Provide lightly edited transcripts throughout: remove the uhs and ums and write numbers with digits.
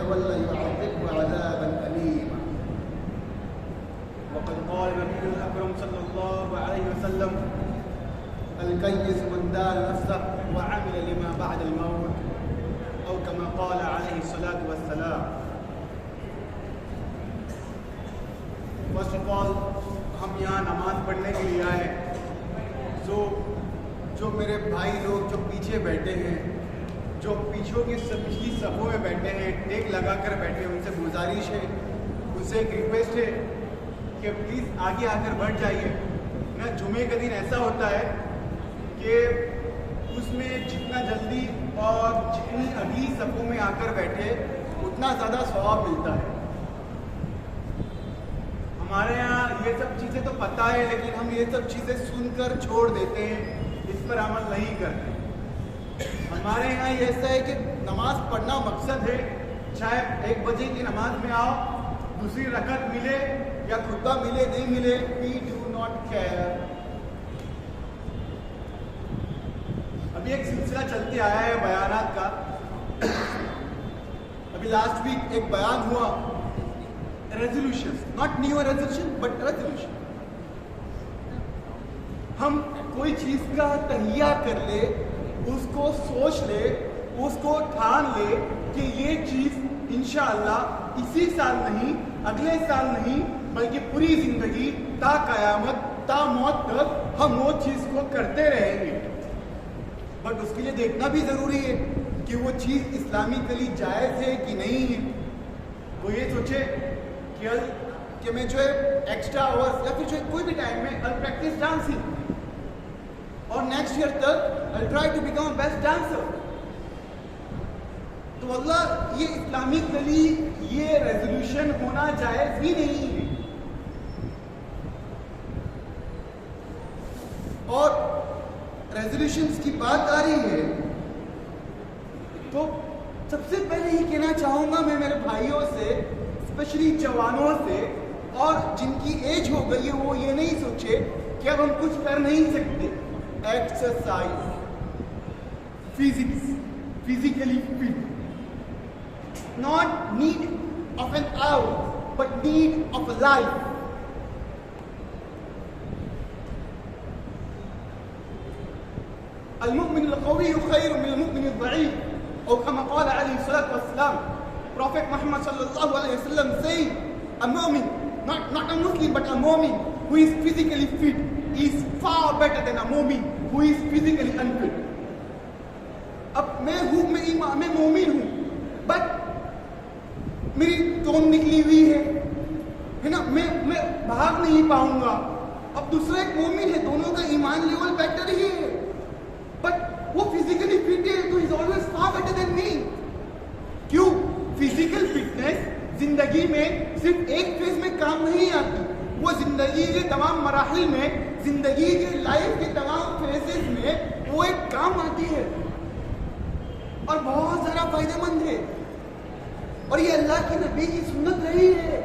يتولى يعذبه عذابا أليما. وقد قال النبي الأكرم صلى الله عليه وسلم: الكيس من دان نفسه وعمل لما بعد الموت، أو كما قال عليه الصلاة والسلام. فرسٹ آف آل ہم یہاں نماز پڑھنے کے لیے آئے. جو میرے بھائی لوگ جو پیچھے بیٹھے ہیں, جو پچھلی صفوں میں بیٹھے ہیں, ٹیک لگا کر بیٹھے ہیں, ان سے گزارش ہے, ان سے ایک ریکویسٹ ہے کہ پلیز آگے آ کر بیٹھ جائیے. نا جمعے کا دن ایسا ہوتا ہے کہ اس میں جتنا جلدی اور جتنی اگلی صفوں میں آ کر بیٹھے اتنا زیادہ ثواب ملتا ہے. ہمارے یہاں یہ سب چیزیں تو پتہ ہے, لیکن ہم یہ سب چیزیں سن کر چھوڑ دیتے ہیں, اس پر عمل نہیں کرتے. ہمارے یہاں یہ ایسا ہے کہ نماز پڑھنا مقصد ہے, چاہے 1 بجے کی نماز میں آؤ, دوسری رکعت ملے یا خطبہ ملے نہیں ملے, وی ڈو ناٹ کیئر. ابھی ایک سلسلہ چلتے آیا ہے بیانات کا. ابھی لاسٹ ویک ایک بیان ہوا, resolution, not new resolution but resolution. ہم کوئی چیز کا تہیہ کر لے, اس کو سوچ لے, اس کو ٹھان لے کہ یہ چیز انشاءاللہ اسی سال نہیں, اگلے سال نہیں, بلکہ پوری زندگی تا قیامت تا موت تک ہم وہ چیز کو کرتے رہیں گے. بٹ اس کے لیے دیکھنا بھی ضروری ہے کہ وہ چیز اسلامکلی جائز ہے کہ نہیں ہے. وہ یہ سوچے کہ میں جو ہے ایکسٹرا آورس یا پھر جو ہے کوئی بھی ٹائم میں I'll practice dancing اور نیکسٹ ایئر تک I'll try to become a best dancer. تو اللہ یہ اسلامکلی یہ ریزولوشن ہونا جائز ہی نہیں ہے. اور ریزولوشنز کی بات آ رہی ہے تو سب سے پہلے یہ کہنا چاہوں گا میں میرے بھائیوں سے, اسپیشلی جوانوں سے, اور جن کی ایج ہو گئی ہے وہ یہ نہیں سوچے کہ اب ہم کچھ کر نہیں سکتے. Exercise, physically fit, not need of an hour but need of a life. المؤمن القوي خير من المؤمن الضعيف, او كما قال عليه الصلاة والسلام. Prophet Muhammad sallallahu alaihi wasallam saying a mu'min, not a Muslim but a mu'min who is physically fit is far better than a mu'min who is physically unfit. اب میں مومن ہوں بٹ میری توم نکلی ہوئی ہے نا, میں بھاگ نہیں پاؤں گا. اب دوسرا ایک مومن ہے, دونوں کا ایمان لیول بیٹر ہی ہے بٹ وہ فزیکلی فٹ ہے تو is always for better than me. کیوں؟ فزیکل فٹنس زندگی میں صرف ایک فیز میں کام نہیں آتی, وہ زندگی کے تمام مراحل میں, زندگی کے لائف کے تمام فیزز میں وہ ایک کام آتی ہے اور بہت زیادہ فائدہ مند ہے. اور یہ اللہ کے نبی کی سنت رہی ہے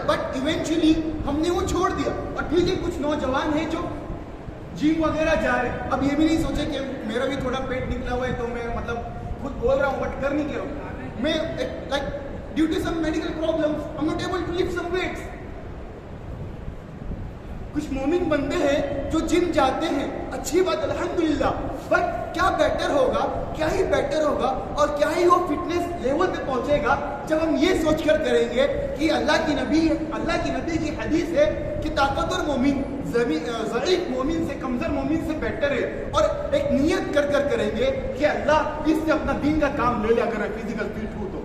بٹ ایونچولی ہم نے وہ چھوڑ دیا. اور ٹھیک ہے کچھ نوجوان ہیں جو جم وغیرہ جا رہے, اب یہ بھی نہیں سوچے کہ میرا بھی تھوڑا پیٹ نکلا ہوا ہے تو میں مطلب خود بول رہا ہوں بٹ کر نہیں کہہ رہا ہوں. میں like due to some medical problems I am not able to lift some weights. کچھ مومن بندے ہیں جو جم جاتے ہیں, اچھی بات الحمدللہ, بٹ کیا بیٹر ہوگا, کیا ہی بیٹر ہوگا اور کیا ہی وہ فٹنس لیول پہ پہنچے گا جب ہم یہ سوچ کر کریں گے کہ اللہ کی نبی کی حدیث ہے کہ طاقتور مومن ضعیف مومن سے, کمزور مومن سے بیٹر ہے, اور ایک نیت کر کر کریں گے کہ اللہ اس سے اپنا دین کا کام لے لے. اگر فزیکل فٹ ہو تو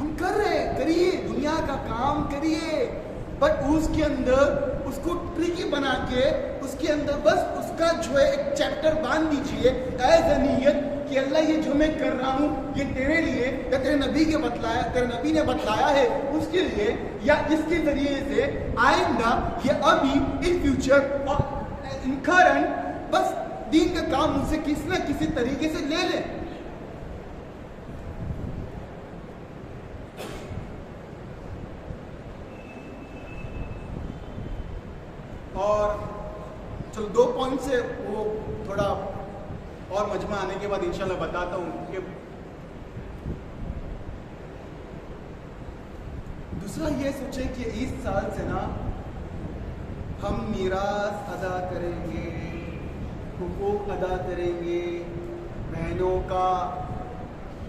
ہم کر رہے, کریے, دنیا کا کام کریے, بٹ اس کے اندر اس کو ٹریکی بنا کے اس کے اندر بس اس کا جو ہے ایک چیپٹر باندھ دیجیے ایز اے نیت کہ اللہ یہ جو میں کر رہا ہوں یہ تیرے لیے یا تیرے نبی نے بتلایا ہے اس کے لیے, یا اس کے ذریعے سے آئندہ یا ابھی ان فیوچر اور ان کرنٹ بس دین کا کام ان سے کسی نہ کسی طریقے سے لے لیں. اور چلو 2 پوائنٹ سے وہ تھوڑا اور مجمع آنے کے بعد انشاءاللہ بتاتا ہوں کہ دوسرا یہ سوچے کہ اس سال سے نا ہم میراث ادا کریں گے، حقوق ادا کریں گے، بہنوں کا،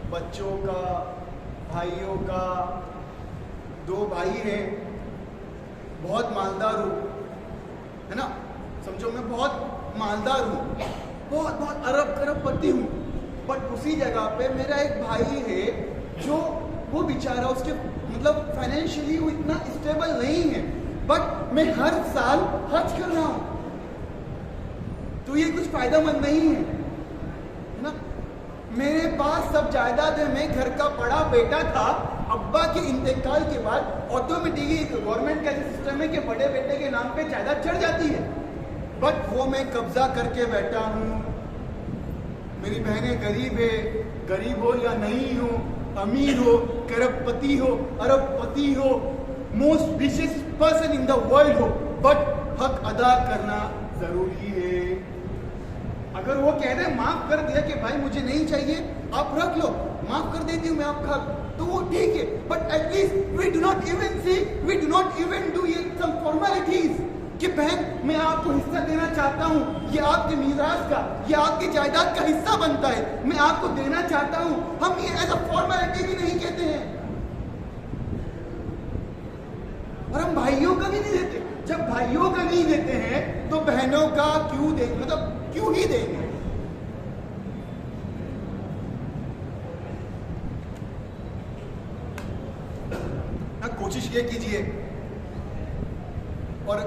بچوں کا، بھائیوں کا. 2 بھائی ہیں، بہت مالدار ہوں، ہے نا، سمجھو میں بہت مالدار ہوں، بہت ارب پتی ہوں، بٹ اسی جگہ پہ میرا ایک بھائی ہے جو وہ بیچارہ اس کے مطلب فائنینشلی وہ اتنا اسٹیبل نہیں ہے، بٹ میں ہر سال حج کر رہا ہوں. تو یہ کچھ فائدہ مند نہیں ہے نا. میرے پاس سب جائیداد ہے، میں گھر کا بڑا بیٹا تھا، ابا کے انتقال کے بعد آٹومیٹکلی گورنمنٹ کا سسٹم ہے کہ بڑے بیٹے کے نام پہ جائیداد چڑھ جاتی ہے، بٹ وہ میں قبضہ کر کے بیٹھا ہوں. میری بہنیں غریب ہو یا نہیں ہو، امیر ہو، کروڑ پتی ہو، ارب پتی ہو، most richest person in the world ہو، بٹ حق ادا کرنا ضروری ہے. اگر وہ کہہ دے معاف کر دیا کہ بھائی مجھے نہیں چاہیے، آپ رکھ لو، معاف کر دیتی ہوں میں آپ کا، تو وہ ٹھیک ہے، but at least we do not even do some formalities کہ بہن میں آپ کو حصہ دینا چاہتا ہوں، یہ آپ کے میراث کا، یہ آپ کی جائیداد کا حصہ بنتا ہے، میں آپ کو دینا چاہتا ہوں. ہم یہ ایز اے فارمیلٹی بھی نہیں کہتے ہیں، اور ہم بھائیوں کا بھی نہیں دیتے. جب بھائیوں کا نہیں دیتے ہیں تو بہنوں کا کیوں دیں، مطلب کیوں ہی دیں گے. کوشش یہ کیجئے، اور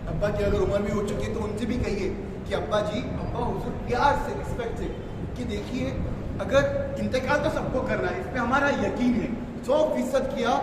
ابا کی اگر عمر بھی ہو چکی ہے تو ان سے بھی کہیے کہ ابا جی، ابا حضور پیار سے، رسپیکٹ سے کہ دیکھیے اگر انتقال تو سب کو کرنا ہے، اس پہ ہمارا یقین ہے 100% کیا،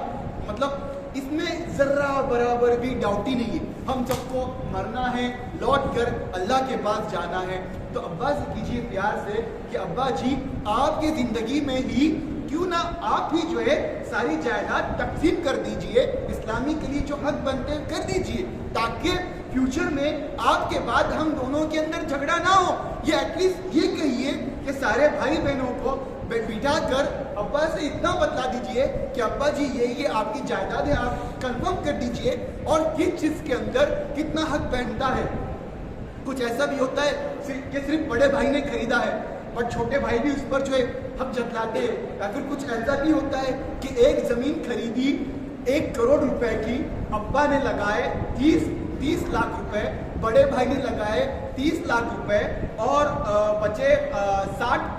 مطلب اس میں ذرہ برابر بھی ڈاؤٹ ہی نہیں ہے، ہم سب کو مرنا ہے، لوٹ کر اللہ کے پاس جانا ہے. تو ابا سے کیجیے پیار سے کہ ابا جی آپ کی زندگی میں ہی کیوں نہ آپ ہی جو ہے ساری جائیداد تقسیم کر دیجئے، اسلامی کے لیے جو حق بنتے ہیں کر دیجئے، تاکہ فیوچر میں آپ کے بعد ہم دونوں کے اندر جھگڑا نہ ہو. یہ ایٹ لیسٹ یہ کہیے کہ سارے بھائی بہنوں کو بٹھا کر ابا سے اتنا بتلا دیجئے کہ ابا جی یہ آپ کی جائیداد ہے، آپ کنفرم کر دیجئے، اور کس چیز کے اندر کتنا حق بنتا ہے. کچھ ایسا بھی ہوتا ہے کہ صرف بڑے بھائی نے خریدا ہے بٹ چھوٹے بھائی بھی اس پر جو ہے حق جتلاتے ہیں، یا پھر کچھ ایسا بھی ہوتا ہے کہ ایک زمین خریدی 1 کروڑ روپے کی، ابا نے لگائے 30 لاکھ روپے، بڑے بھائی نے لگائے 30 لاکھ روپے، اور بچے 60،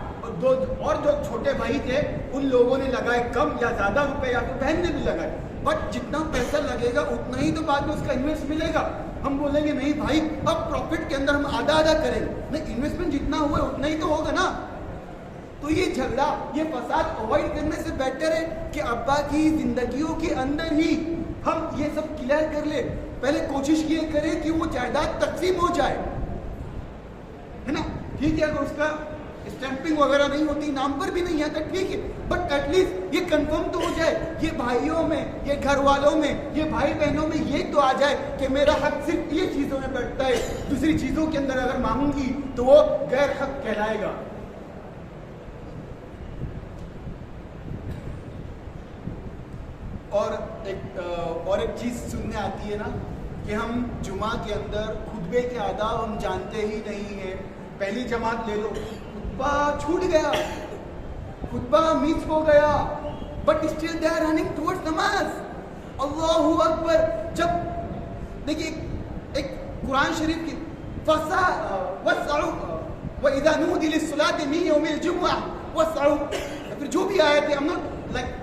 اور جو چھوٹے بھائی تھے ان لوگوں نے لگائے کم یا زیادہ روپے، یا پھر بہن نے بھی لگائے، بٹ جتنا پیسہ لگے گا اتنا ہی تو بعد میں اس کا انویسٹ ملے گا. ہم بولیں گے نہیں بھائی اب پروفٹ کے اندر ہم آدھا کریں گے، نہیں، انویسٹمنٹ جتنا ہوا ہے اتنا ہی تو ہوگا نا. تو یہ جھگڑا، یہ فساد اوائڈ کرنے سے بہتر ہے کہ ابا کی زندگیوں کے اندر ہی ہم یہ سب کلیئر کر لیں. پہلے کوشش یہ کریں کہ وہ جائیداد تقسیم ہو جائے، ہے نا. ٹھیک ہے، اگر اس کا اسٹیمپنگ وغیرہ نہیں ہوتی، نام پر بھی نہیں آتا، ٹھیک ہے، بٹ ایٹ لیسٹ یہ کنفرم تو ہو جائے، یہ بھائیوں میں، یہ گھر والوں میں، یہ بھائی بہنوں میں یہ تو آ جائے کہ میرا حق صرف یہ چیزوں میں بیٹھتا ہے، دوسری چیزوں کے اندر اگر مانگوں گی تو وہ غیر حق کہلائے گا. اور ایک چیز سننے آتی ہے نا کہ ہم جمعہ کے اندر خطبے کے آداب ہم جانتے ہی نہیں ہیں. پہلی جماعت لے لو، خطبہ چھوٹ گیا، خطبہ مس ہو گیا، but still they are running towards نماز. اللہ اکبر. جب دیکھیے ایک قرآن شریف کی وَسَعُوا وَإِذَا نُودِيَ لِلصَّلَاةِ مِن يَوْمِ الْجُمُعَةِ وَسَعُوا، پھر جو بھی آئے تھے ہم لوگ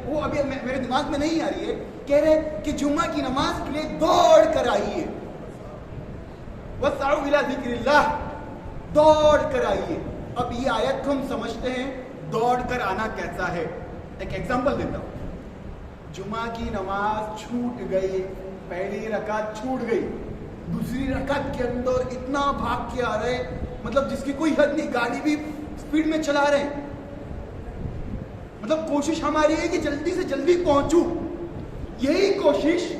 وہ ابھی میرے دماغ میں نہیں آ رہی ہے، کہہ رہے کہ جمعہ کی نماز کے لیے دوڑ کر آئیے، وَسَعُوا إِلَى ذِكْرِ اللَّهِ، دوڑ کر آئیے. اب یہ آیت کو ہم سمجھتے ہیں دوڑ کر آنا کیسا ہے. ایک ایگزامپل دیتا ہوں. جمعہ کی نماز چھوٹ گئی، پہلی رکعت چھوٹ گئی، دوسری رکعت کے اندر اتنا بھاگ کے آ رہے، مطلب جس کی کوئی حد نہیں، گاڑی بھی سپیڈ میں چلا رہے ہیں، مطلب کوشش ہماری ہے کہ جلدی سے جلدی پہنچوں. یہی کوشش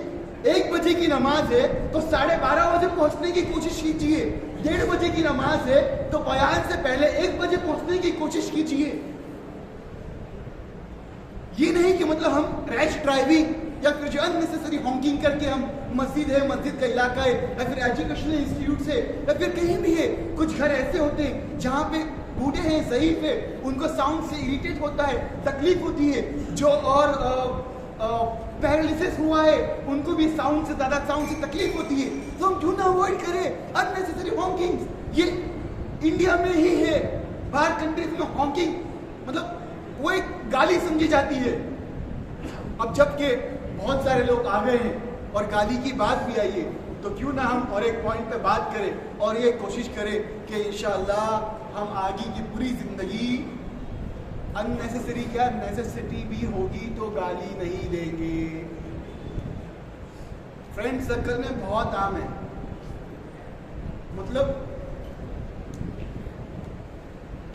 1 بجے کی نماز ہے تو 12:30 بجے پہنچنے کی کوشش کیجیے. 1:30 بجے کی نماز ہے تو بیان سے پہلے 1 بجے پہنچنے کی کوشش کیجیے. یہ نہیں کہ مطلب ہم ریش ڈرائیونگ یا پھر جو اننیسیسری ہانکنگ کر کے ہم مسجد ہے, مسجد کا علاقہ ہے یا پھر ایجوکیشنل انسٹیٹیوٹ سے یا پھر کہیں بھی ہے, کچھ گھر ایسے ہوتے ہیں جہاں پہ بوڑھے ہیں, ضعیف ہے, ان کو ساؤنڈ سے اریٹیٹ ہوتا ہے, تکلیف ہوتی ہے, جو اور پیرالسس ہوا ہے ان کو بھی ساؤنڈ سے زیادہ ساؤنڈ سے تکلیف ہوتی ہے. تو ہم کیوں نہ اوائڈ کریں اننیسیسری ہانکنگ. یہ انڈیا میں ہی ہے, باہر کنٹریز میں ہانکنگ مطلب وہ ایک گالی سمجھی جاتی ہے. اب جب کہ بہت سارے لوگ آ گئے ہیں اور گالی کی بات بھی آئی ہے تو کیوں نہ ہم اور ایک پوائنٹ پہ بات کریں اور یہ کوشش کریں کہ انشاءاللہ ہم آگے کی پوری زندگی اننیسیسری کیا نیسیسٹی بھی ہوگی تو گالی نہیں دیں گے. فرینڈ سرکل میں بہت عام ہے, مطلب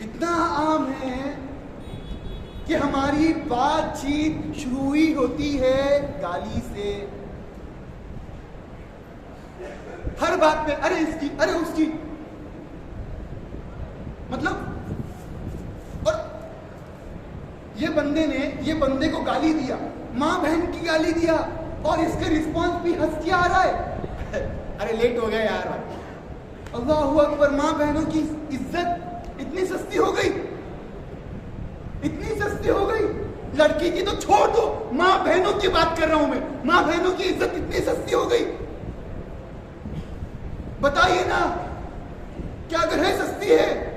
اتنا عام ہے کہ ہماری بات چیت شروع ہی ہوتی ہے گالی سے. ہر بات پہ ارے اس کی, ارے اس کی, مطلب اور یہ بندے کو گالی دیا, ماں بہن کی گالی دیا اور اس کا رسپانس بھی ہنس کے آ رہا ہے. ارے لیٹ ہو گیا یار. اللہ اکبر, ماں بہنوں کی عزت اتنی سستی ہو گئی, اتنی سستی ہو گئی. لڑکی کی تو چھوڑ دو, ماں بہنوں کی بات کر رہا ہوں میں. ماں بہنوں کی عزت اتنی سستی ہو گئی. بتائیے نا کیا اگر ہے سستی ہے.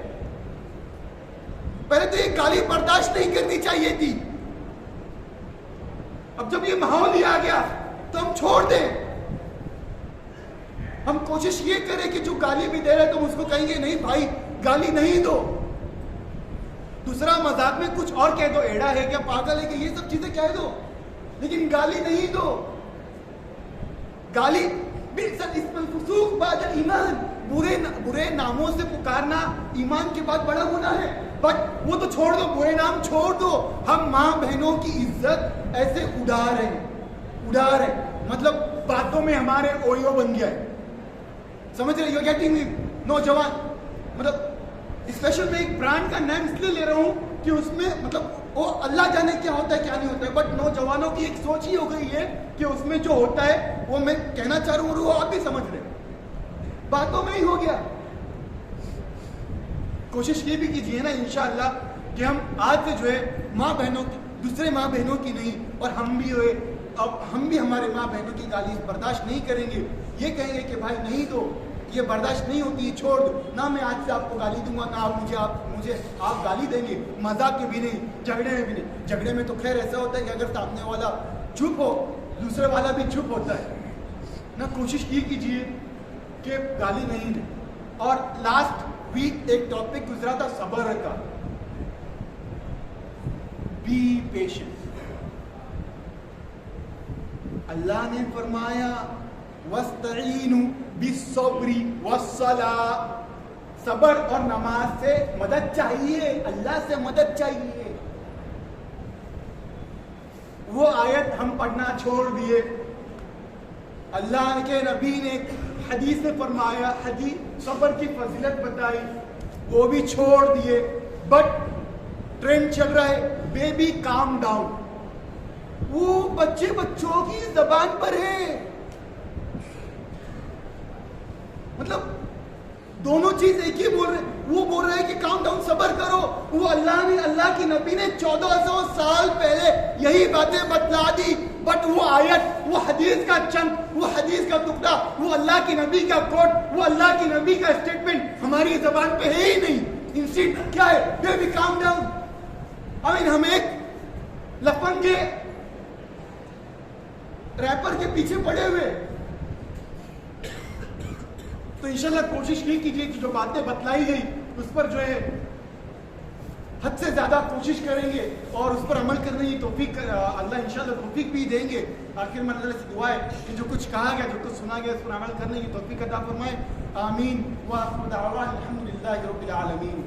پہلے تو یہ گالی برداشت نہیں کرنی چاہیے تھی. اب جب یہ ماحول ہی آ گیا تو ہم چھوڑ دیں. ہم کوشش یہ کریں کہ جو گالی بھی دے رہے تو ہم اس کو کہیں گے نہیں بھائی گالی نہیں دو. دوسرا مذاق میں کچھ اور کہہ دو, ایڑا ہے کیا, پاگل ہے کہ, یہ سب چیزیں کہہ دو, لیکن گالی نہیں دو. گالی فسوق بعد ایمان, برے ناموں سے پکارنا ایمان کے بعد بڑا ہونا ہے. بٹ وہ تو چھوڑ دو, برے نام چھوڑ دو. ہم ماں بہنوں کی عزت ایسے اڑا رہے ہیں, مطلب باتوں میں ہمارے اویو بن گیا ہے. سمجھ رہے, یو گیٹنگ می. نوجوان مطلب اسپیشل میں ایک برانڈ کا نام اس لیے لے رہا ہوں کہ اس میں مطلب وہ اللہ جانے کیا ہوتا ہے کیا نہیں ہوتا ہے, بٹ نوجوانوں کی ایک سوچ ہی ہو گئی ہے کہ اس میں جو ہوتا ہے وہ میں کہنا چاہ رہا ہوں وہ آپ بھی سمجھ رہے ہیں, باتوں میں ہی ہو گیا. کوشش یہ بھی کیجیے نا انشاءاللہ کہ ہم آج سے جو ہے ماں بہنوں کی, دوسرے ماں بہنوں کی نہیں, اور ہم بھی ہوئے اب ہم بھی ہمارے ماں بہنوں کی گالی برداشت نہیں کریں گے. یہ کہیں گے کہ بھائی نہیں دو, یہ برداشت نہیں ہوتی, چھوڑ دو. نہ میں آج سے آپ کو گالی دوں گا, نہ مجھے آپ گالی دیں گے. مذاق کے بھی نہیں, جھگڑے میں بھی نہیں. جھگڑے میں تو خیر ایسا ہوتا ہے کہ اگر سامنے والا چپ ہو دوسرے والا بھی چپ ہوتا ہے نا. کوشش یہ کیجیے کہ گالی نہیں دیں. اور لاسٹ ویک ایک ٹاپک گزرا تھا صبر کا. Be patient. اللہ نے فرمایا وَاسْتَعِينُوا بِالصَّبْرِ وَالصَّلَاةِ, صبر اور نماز سے مدد چاہیے, اللہ سے مدد چاہیے. وہ آیت ہم پڑھنا چھوڑ دیے. اللہ کے نبی نے حدیث میں فرمایا, حدیث صبر کی فضیلت بتائی, وہ بھی چھوڑ دیے. بٹ ٹرینڈ چل رہا ہے بیبی کام ڈاؤن. وہ بچوں کی زبان پر ہے, مطلب دونوں چیز ایک ہی بول رہے. وہ بول رہے کہ کام ڈاؤن, صبر کرو. وہ اللہ کی نبی نے 1400 سال پہلے یہی باتیں بتلا دی. بٹ وہ آیت, وہ حدیث کا چند, وہ حدیث کا ٹکڑا, وہ اللہ کی نبی کا کوٹ, وہ اللہ کی نبی کا اسٹیٹمنٹ ہماری زبان پہ ہے ہی نہیں. انسٹیٹ کیا ہے, بیبی کام ڈاؤن. ہم ایک لفنگے ریپر کے پیچھے پڑے ہوئے. تو انشاءاللہ کوشش یہ کیجیے کہ جو باتیں بتلائی گئی اس پر جو ہے حد سے زیادہ کوشش کریں گے اور اس پر عمل کرنے کی توفیق اللہ انشاءاللہ توفیق بھی دیں گے. آخر میں اللہ سے دعا ہے کہ جو کچھ کہا گیا, جو کچھ سنا گیا, اس پر عمل کرنے کی توفیق عطا فرمائے. آمین. وآخر دعوانا الحمدللہ رب العالمین.